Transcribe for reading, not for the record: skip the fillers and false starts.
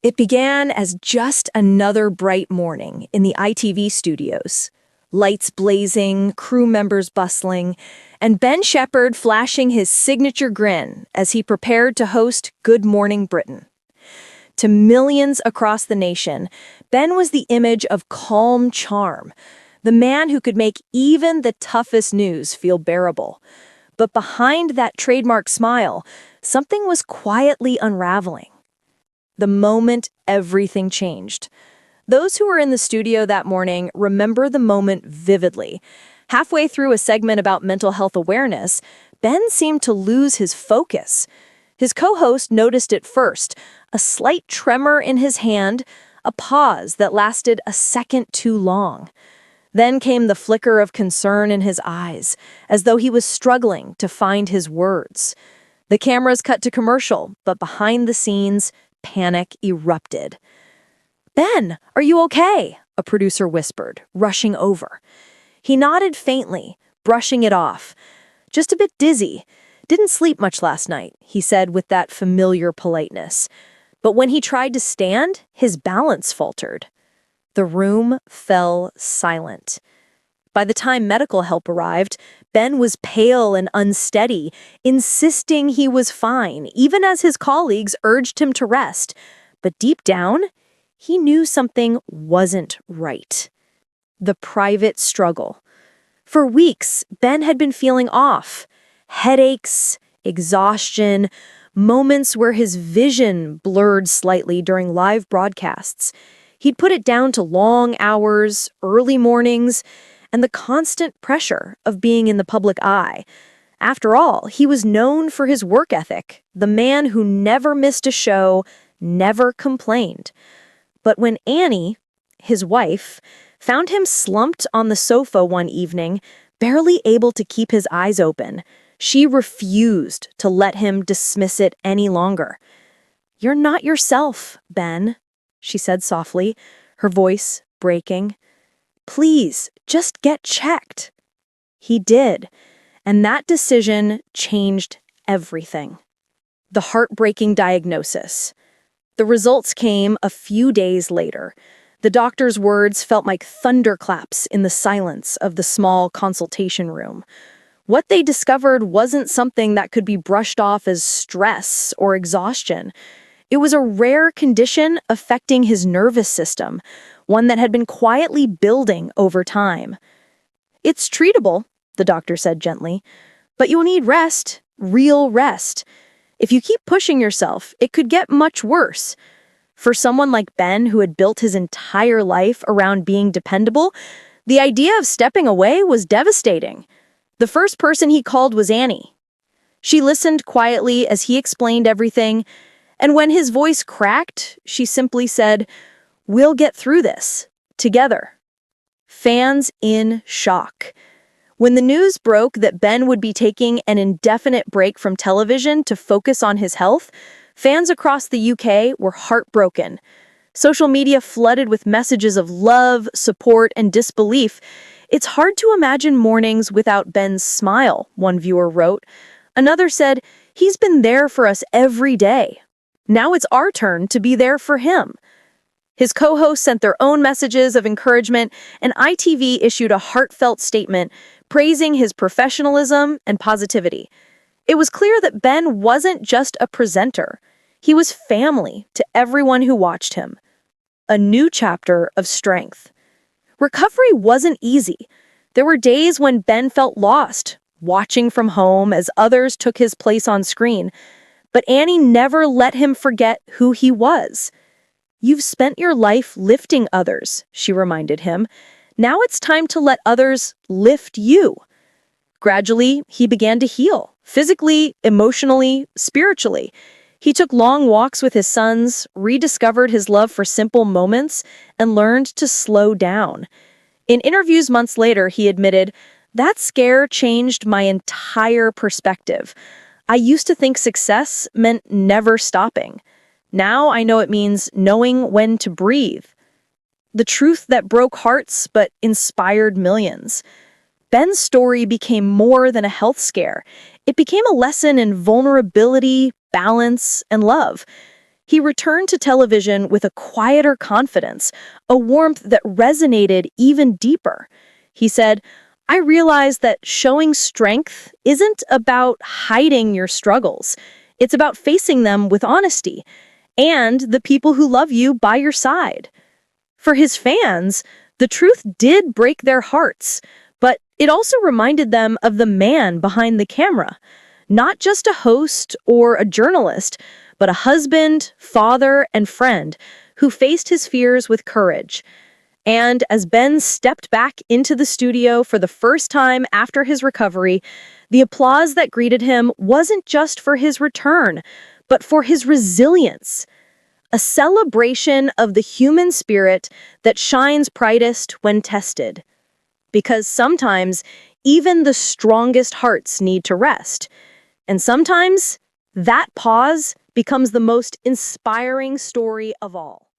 It began as just another bright morning in the ITV studios. Lights blazing, crew members bustling, and Ben Shephard flashing his signature grin as he prepared to host Good Morning Britain. To millions across the nation, Ben was the image of calm charm, the man who could make even the toughest news feel bearable. But behind that trademark smile, something was quietly unraveling. The moment everything changed. Those who were in the studio that morning remember the moment vividly. Halfway through a segment about mental health awareness, Ben seemed to lose his focus. His co-host noticed it first, a slight tremor in his hand, a pause that lasted a second too long. Then came the flicker of concern in his eyes, as though he was struggling to find his words. The cameras cut to commercial, but behind the scenes, panic erupted. "Ben, are you okay?" a producer whispered, rushing over. He nodded faintly, brushing it off. "Just a bit dizzy. Didn't sleep much last night," he said with that familiar politeness. But when he tried to stand, his balance faltered. The room fell silent. By the time medical help arrived, Ben was pale and unsteady, insisting he was fine, even as his colleagues urged him to rest. But deep down, he knew something wasn't right. The private struggle. For weeks, Ben had been feeling off. Headaches, exhaustion, moments where his vision blurred slightly during live broadcasts. He'd put it down to long hours, early mornings, and the constant pressure of being in the public eye. After all, he was known for his work ethic, the man who never missed a show, never complained. But when Annie, his wife, found him slumped on the sofa one evening, barely able to keep his eyes open, she refused to let him dismiss it any longer. "You're not yourself, Ben," she said softly, her voice breaking. "Please, just get checked." He did, and that decision changed everything. The heartbreaking diagnosis. The results came a few days later. The doctor's words felt like thunderclaps in the silence of the small consultation room. What they discovered wasn't something that could be brushed off as stress or exhaustion. It was a rare condition affecting his nervous system, one that had been quietly building over time. "It's treatable," the doctor said gently, "but you'll need rest, real rest. If you keep pushing yourself, it could get much worse." For someone like Ben, who had built his entire life around being dependable, the idea of stepping away was devastating. The first person he called was Annie. She listened quietly as he explained everything, and when his voice cracked, she simply said, "We'll get through this, together." Fans in shock. When the news broke that Ben would be taking an indefinite break from television to focus on his health, fans across the UK were heartbroken. Social media flooded with messages of love, support, and disbelief. "It's hard to imagine mornings without Ben's smile," one viewer wrote. Another said, "He's been there for us every day. Now it's our turn to be there for him." His co-hosts sent their own messages of encouragement, and ITV issued a heartfelt statement praising his professionalism and positivity. It was clear that Ben wasn't just a presenter. He was family to everyone who watched him. A new chapter of strength. Recovery wasn't easy. There were days when Ben felt lost, watching from home as others took his place on screen. But Annie never let him forget who he was. "You've spent your life lifting others," she reminded him. "Now it's time to let others lift you." Gradually, he began to heal, physically, emotionally, spiritually. He took long walks with his sons, rediscovered his love for simple moments, and learned to slow down. In interviews months later, he admitted, "That scare changed my entire perspective. I used to think success meant never stopping. Now I know it means knowing when to breathe." The truth that broke hearts but inspired millions. Ben's story became more than a health scare. It became a lesson in vulnerability, balance, and love. He returned to television with a quieter confidence, a warmth that resonated even deeper. He said, "I realized that showing strength isn't about hiding your struggles. It's about facing them with honesty and the people who love you by your side." For his fans, the truth did break their hearts, but it also reminded them of the man behind the camera. Not just a host or a journalist, but a husband, father, and friend who faced his fears with courage. And as Ben stepped back into the studio for the first time after his recovery, the applause that greeted him wasn't just for his return, but for his resilience. A celebration of the human spirit that shines brightest when tested. Because sometimes, even the strongest hearts need to rest. And sometimes, that pause becomes the most inspiring story of all.